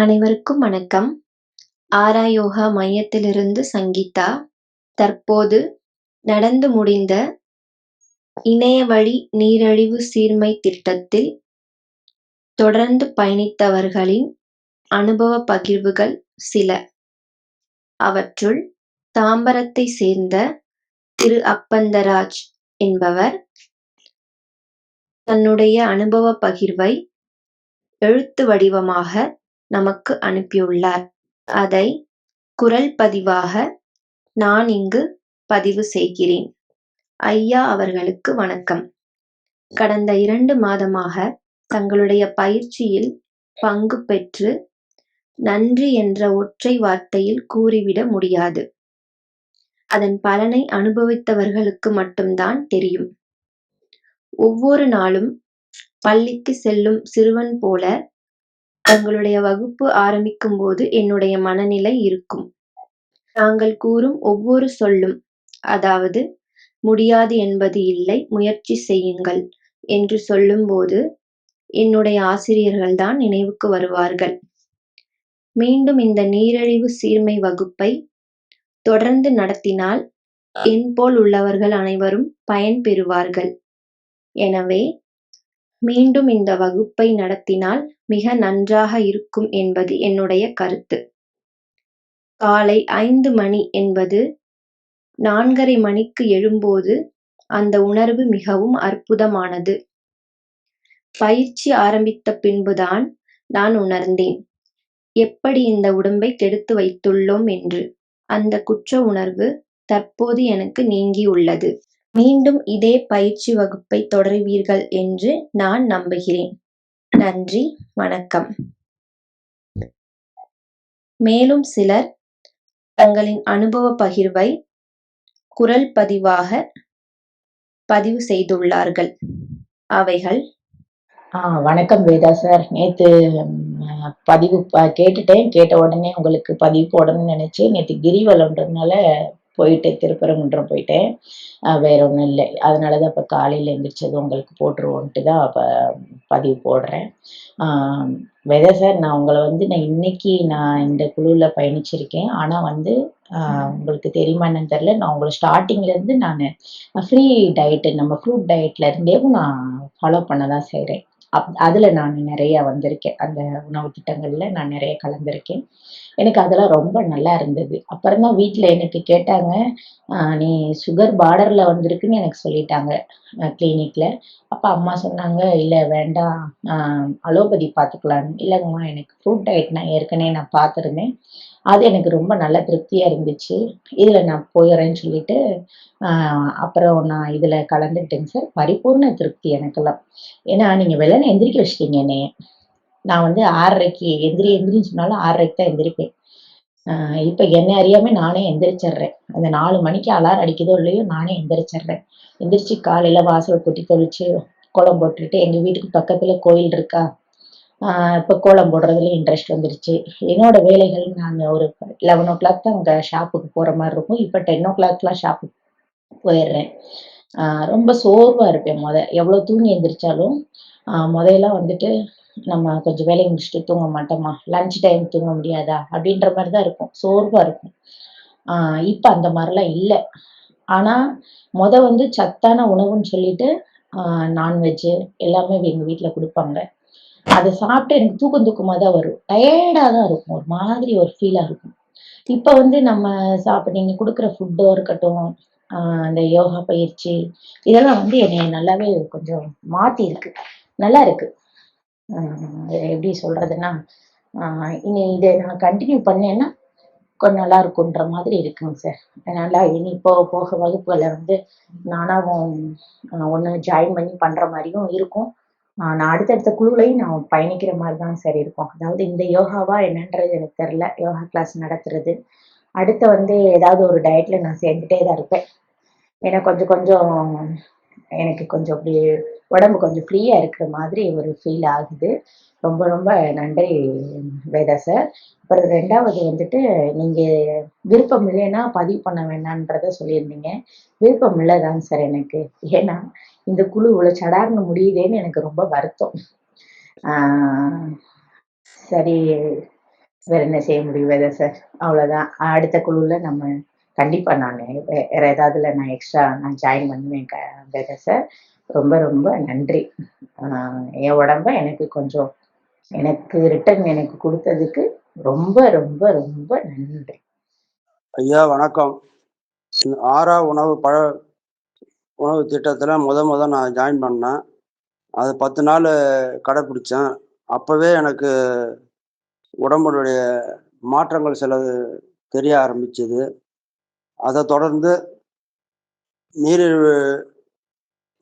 அனைவருக்கும் வணக்கம். ஆரா யோகா மையத்திலிருந்து சங்கீதா. தற்போது நடந்து முடிந்த இணையவழி நீரிழிவு சீர்மை திட்டத்தில் தொடர்ந்து பயணித்தவர்களின் அனுபவ பகிர்வுகள் சில. அவற்றுள் தாம்பரத்தை சேர்ந்த திரு அப்பந்தராஜ் என்பவர் தன்னுடைய அனுபவ பகிர்வை எழுத்து வடிவமாக நமக்கு அனுப்பியுள்ளார். அதை குரல் பதிவாக நான் இங்கு பதிவு செய்கிறேன். ஐயா அவர்களுக்கு வணக்கம். கடந்த 2 மாதமாக தங்களுடைய பயிற்சியில் பங்கு பெற்று நன்றி என்ற ஒற்றை வார்த்தையில் கூறிவிட முடியாது. அதன் பலனை அனுபவித்தவர்களுக்கு மட்டும்தான் தெரியும். ஒவ்வொரு நாளும் பள்ளிக்கு செல்லும் சிறுவன் போல தங்களுடைய வகுப்பு ஆரம்பிக்கும் போது என்னுடைய மனநிலை இருக்கும். தாங்கள் கூறும் ஒவ்வொரு சொல்லும், அதாவது முடியாது என்பது இல்லை, முயற்சி செய்யுங்கள் என்று சொல்லும்போது என்னுடைய ஆசிரியர்கள்தான் நினைவுக்கு வருவார்கள். மீண்டும் இந்த நீரிழிவு சீர்மை வகுப்பை தொடர்ந்து நடத்தினால் என்போல் உள்ளவர்கள் அனைவரும் பயன் பெறுவார்கள். எனவே மீண்டும் இந்த வகுப்பை நடத்தினால் மிக நன்றாக இருக்கும் என்பது என்னுடைய கருத்து. காலை 5 மணி என்பது 4:30 மணிக்கு எழும்போது அந்த உணர்வு மிகவும் அற்புதமானது. பயிற்சி ஆரம்பித்த பின்புதான் நான் உணர்ந்தேன், எப்படி இந்த உடம்பை கெடுத்து வைத்துள்ளோம் என்று. அந்த குற்ற உணர்வு தற்போது எனக்கு நீங்கியுள்ளது. மீண்டும் இதே பயிற்சி வகுப்பை தொடருவீர்கள் என்று நான் நம்புகிறேன். நன்றி, வணக்கம். மேலும் சிலர் தங்களின் அனுபவ பகிர்வை குரல் பதிவாக பதிவு செய்துள்ளார்கள். அவைகள்: வணக்கம் வேதா சார். நேற்று பதிவு கேட்டுட்டேன். கேட்ட உடனே உங்களுக்கு பதிவு போடணும்னு நினைச்சேன். நேற்று கிரிவலம்ன்றதுனால போயிட்டேன், திருப்பரங்குன்றம் போயிட்டேன். வேற ஒன்றும் இல்லை. அதனால தான் இப்போ காலையில் எழுந்திரிச்சது உங்களுக்கு போட்டுருவோன்ட்டு தான் இப்போ பதிவு போடுறேன். வேதா சார், நான் இன்னைக்கு இந்த குழுவில் பயணிச்சிருக்கேன். ஆனால் உங்களுக்கு தெரியுமா என்னன்னு தெரியல, நான் உங்களை ஸ்டார்டிங்லேருந்து நான் ஃப்ரீ டயட்டு, நம்ம ஃப்ரூட் டயட்ல இருந்தே நான் ஃபாலோ பண்ண தான் செய்கிறேன். அதில் நான் நிறைய வந்திருக்கேன். அந்த உணவு திட்டங்களில் நான் நிறைய கலந்துருக்கேன். எனக்கு அதெல்லாம் ரொம்ப நல்லா இருந்தது. அப்புறம் தான் வீட்டில் எனக்கு கேட்டாங்க, நீ சுகர் பார்டரில் வந்திருக்குன்னு எனக்கு சொல்லிட்டாங்க கிளினிக்கில். அப்போ அம்மா சொன்னாங்க, இல்லை வேண்டாம், அலோபதி பார்த்துக்கலான்னு. இல்லைங்கம்மா, எனக்கு ஃப்ரூட் டயட் நான் ஏற்கனவே நான் பார்த்துருந்தேன். அது எனக்கு ரொம்ப நல்ல திருப்தியாக இருந்துச்சு. இதில் நான் போயிடுறேன்னு சொல்லிட்டு அப்புறம் நான் இதில் கலந்துக்கிட்டேங்க சார். பரிபூர்ண திருப்தி எனக்கெல்லாம். ஏன்னா நீங்கள் வெள்ளனை எந்திரிக்க வச்சிட்டீங்க என்னைய. நான் 6:30க்கு எந்திரின்னு சொன்னாலும் 6:30க்கு தான் எந்திரிப்பேன். இப்போ என்னை அறியாமல் நானே எந்திரிச்சிட்றேன். அந்த 4 மணிக்கு அலாரம் அடிக்குதோ இல்லையோ நானே எந்திரிச்சிட்றேன். எந்திரிச்சு காலையில் வாசல் கூட்டி தெளித்து கோலம் போட்டுட்டு, எங்கள் வீட்டுக்கு பக்கத்தில் கோயில் இருக்கா, இப்போ கோலம் போடுறதுல இன்ட்ரெஸ்ட் வந்துருச்சு. என்னோட வேலைகள் நான் ஒரு 11:00 தான் அங்கே ஷாப்புக்கு போகிற மாதிரி இருக்கும். இப்போ 10:00 ஷாப்புக்கு போயிடுறேன். ரொம்ப சோர்வாக இருப்பேன். எவ்வளோ தூங்கி எந்திரிச்சாலும் முதல்லாம் நம்ம கொஞ்சம் வேலையை முடிச்சுட்டு தூங்க மாட்டோமா, லஞ்ச் டைம் தூங்க முடியாதா அப்படின்ற மாதிரி தான் இருக்கும், சோர்வாக இருக்கும். இப்போ அந்த மாதிரிலாம் இல்லை. ஆனால் சத்தான உணவுன்னு சொல்லிட்டு நான்வெஜ்ஜு எல்லாமே எங்கள் வீட்டில் கொடுப்பாங்க. அதை சாப்பிட்டு எனக்கு தூக்கமாக தான் வரும். டயர்டாக தான் இருக்கும், ஒரு மாதிரி ஒரு ஃபீலாக இருக்கும். இப்போ நம்ம நீங்கள் கொடுக்குற ஃபுட்டோ இருக்கட்டும், அந்த யோகா பயிற்சி இதெல்லாம் என்னை நல்லாவே கொஞ்சம் மாற்றிருக்கு, நல்லா இருக்கு. எப்படி சொல்கிறதுன்னா, இனி இதை நான் கண்டினியூ பண்ணேன்னா கொஞ்சம் நல்லா இருக்குன்ற மாதிரி இருக்குங்க சார். அதனால் இனி போக போக வகுப்புகளை நானாகவும் ஒன்று ஜாயின் பண்ணி பண்ணுற மாதிரியும் இருக்கும். நான் அடுத்தடுத்த குழுவையும் நான் பயணிக்கிற மாதிரி தான் சார் இருக்கும். அதாவது இந்த யோகாவா என்னன்றது எனக்கு தெரில, யோகா கிளாஸ் நடத்துறது. அடுத்து ஏதாவது ஒரு டயட்டில் நான் சேர்ந்துட்டே தான் இருப்பேன். ஏன்னா கொஞ்சம் எனக்கு கொஞ்சம் அப்படி உடம்பு கொஞ்சம் ஃப்ரீயாக இருக்கிற மாதிரி ஒரு ஃபீல் ஆகுது. ரொம்ப ரொம்ப நன்றி வேதா சார். அப்புறம் 2வது நீங்கள் விருப்பம் இல்லைன்னா பதிவு பண்ண வேண்டான்றத சொல்லியிருந்தீங்க. விருப்பம் இல்லைதாங்க சார் எனக்கு. ஏன்னா இந்த குழு இவ்வளோ சடார்னு முடியுதேன்னு எனக்கு ரொம்ப வருத்தம். சரி, வேற என்ன செய்ய முடியும் வேதா சார்? அவ்வளோதான். அடுத்த குழுல நம்ம கண்டிப்பா நானு வேற ஏதாவதுல நான் எக்ஸ்ட்ரா நான் ஜாயின் பண்ணுவேன் வேதா சார். ரொம்ப ரொம்ப நன்றி. அ என் உடம்ப எனக்கு கொஞ்சம் எனக்கு ரிட்டர்ன் எனக்கு குடுத்ததுக்கு ரொம்ப ரொம்ப ரொம்ப நன்றி. ஐயா வணக்கம். 6 உணவு திட்டத்துல மொத நான் ஜாயின் பண்ணேன். அது 10 நாளு கடைப்பிடிச்சேன். அப்பவே எனக்கு உடம்புடைய மாற்றங்கள் சிலது தெரிய ஆரம்பிச்சது. அத தொடர்ந்து நீரிழிவு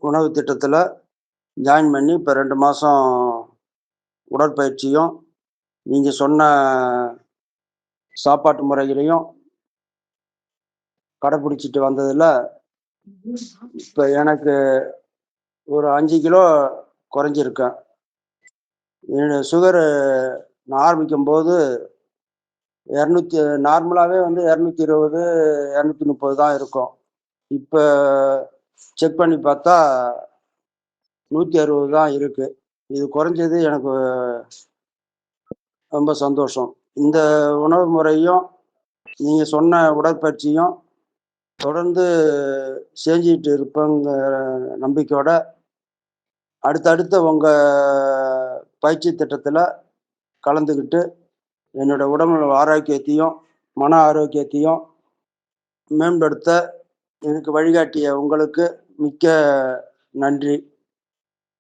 உணவு திட்டத்துல ஜாயின் பண்ணி இப்ப 2 மாசம் உடற்பயிற்சியும், நீங்க சொன்ன சாப்பாட்டு முறைகளையும் கடைப்பிடிச்சுட்டு வந்ததுல, இப்ப எனக்கு ஒரு 5 கிலோ குறைஞ்சிருக்கேன். என்னுடைய சுகரு நான் ஆரம்பிக்கும்போது 200 நார்மலாவே வந்து 220, 230 தான் இருக்கும். இப்ப செக் பண்ணி பார்த்தா 160 தான் இருக்கு. இது குறைஞ்சது எனக்கு ரொம்ப சந்தோஷம். இந்த உணவு முறையும், நீங்க சொன்ன உடற்பயிற்சியும் தொடர்ந்து செஞ்சுட்டு இருப்பேங்கிற நம்பிக்கையோட, அடுத்தடுத்த உங்க பயிற்சி திட்டத்துல கலந்துக்கிட்டு, என்னோட உடல் ஆரோக்கியத்தையும், மன ஆரோக்கியத்தையும் மேம்படுத்த எனக்கு வழிகாட்டிய உங்களுக்கு மிக்க நன்றி.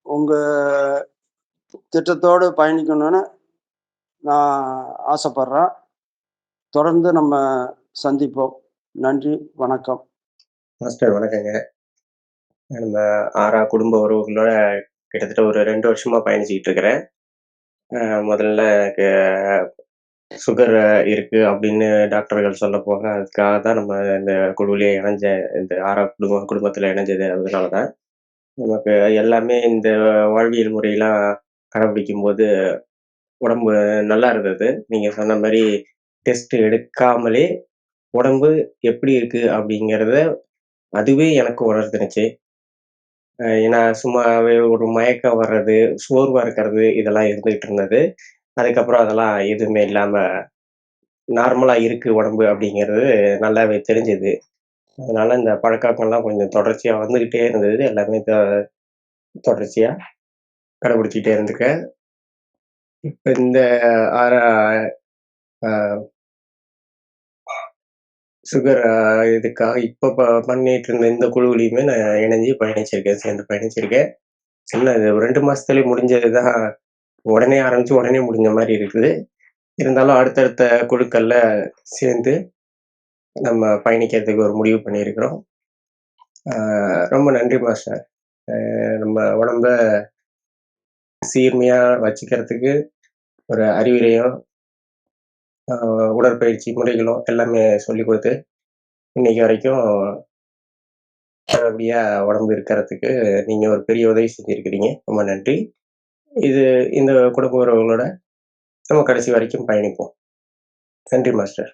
உங்க திட்டத்தோடு பயணிக்கணும்னு நான் ஆசைப்படுறேன். தொடர்ந்து நம்ம சந்திப்போம். நன்றி, வணக்கம். மாஸ்டர் வணக்கங்க. நம்ம ஆறா குடும்ப உறவுகளோட கிட்டத்தட்ட ஒரு 2 வருஷமா பயணிச்சுக்கிட்டு இருக்கிறேன். முதல்ல எனக்கு சுகர் இருக்கு அப்படின்னு டாக்டர்கள் சொல்லப்போக, அதுக்காக தான் நம்ம இந்த குழுவிலே இந்த ஆறா குடும்பத்துல இணைஞ்சது அதனால தான். நமக்கு எல்லாமே இந்த வாழ்வியல் முறையெல்லாம் கடைபிடிக்கும்போது உடம்பு நல்லா இருந்தது. நீங்க சொன்ன மாரி டெஸ்ட் எடுக்காமலே உடம்பு எப்படி இருக்கு அப்படிங்கிறத அதுவே எனக்கு உணர்த்துனுச்சு. ஏன்னா சும்மாவே ஒரு மயக்கம் வர்றது, சோர்வா இருக்கிறது இதெல்லாம் இருந்துகிட்டு இருந்தது. அதுக்கப்புறம் அதெல்லாம் எதுவுமே இல்லாம நார்மலா இருக்கு உடம்பு அப்படிங்கிறது நல்லாவே தெரிஞ்சது. அதனால இந்த பழக்கவழக்கம்லாம் கொஞ்சம் தொடர்ச்சியா வந்துகிட்டே இருந்தது. எல்லாமே தொடர்ச்சியா கடைபிடிச்சுட்டே இருந்துருக்கேன். இப்ப இந்த ஆறா அ சுகர் இதுக்காக இப்ப பண்ணிட்டு இருந்த இந்த குழுவிலயுமே நான் இணைஞ்சு பயணிச்சிருக்கேன். சேர்ந்து பயணிச்சிருக்கேன். இது 2 மாசத்துலயே முடிஞ்சது தான். உடனே ஆரம்பிச்சு உடனே முடிஞ்ச மாரி இருக்குது. இருந்தாலும் அடுத்தடுத்த குழுக்கள்ல சேர்ந்து நம்ம பயணிக்கிறதுக்கு ஒரு முடிவு பண்ணியிருக்கிறோம். ரொம்ப நன்றி மாஸ்டர். நம்ம உடம்ப சீர்மையா வச்சுக்கிறதுக்கு ஒரு அறிவுரையும், உடற்பயிற்சி முறைகளும் எல்லாமே சொல்லிக் குடுத்து, இன்னைக்கு வரைக்கும் நல்லபடியா உடம்பு இருக்கிறதுக்கு நீங்க ஒரு பெரிய உதவி செஞ்சிருக்கிறீங்க. ரொம்ப நன்றி. இந்த குடும்ப உறவுகளோட நம்ம கடைசி வரைக்கும் பயணிப்போம். நன்றி மாஸ்டர்.